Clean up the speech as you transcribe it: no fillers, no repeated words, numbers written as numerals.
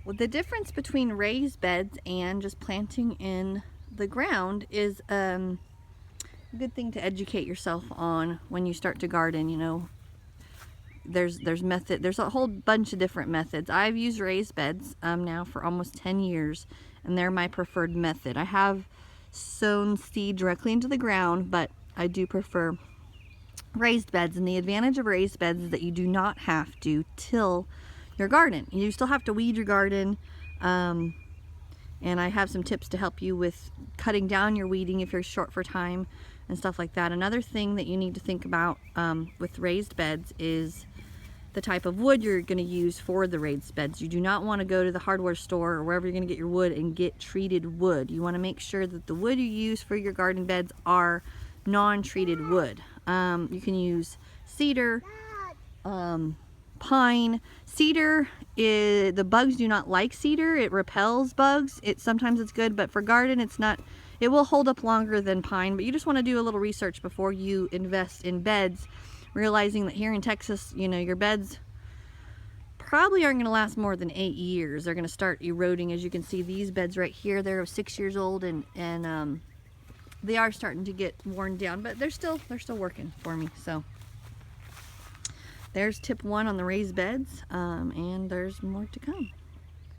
The difference between raised beds and just planting in the ground is a good thing to educate yourself on when you start to garden. You know, there's a whole bunch of different methods. I've used raised beds now for almost 10 years, and they're my preferred method. I have sown seed directly into the ground, but I do prefer raised beds. And the advantage of raised beds is that you do not have to till your garden. You still have to weed your garden, and I have some tips to help you with cutting down your weeding if you're short for time and stuff like that. Another thing that you need to think about with raised beds is the type of wood you're going to use for the raised beds. You do not want to go to the hardware store or wherever you're going to get your wood and get treated wood. You want to make sure that the wood you use for your garden beds are non-treated wood. You can use cedar, pine. Cedar the bugs do not like cedar. It repels bugs. Sometimes it's good, but for garden it's not. It will hold up longer than pine, but you just want to do a little research before you invest in beds, realizing that here in Texas, you know, your beds probably aren't going to last more than 8 years. They're going to start eroding. As you can see, these beds right here, they're 6 years old, and they are starting to get worn down, but they're still working for me. So there's tip 1 on the raised beds, and there's more to come.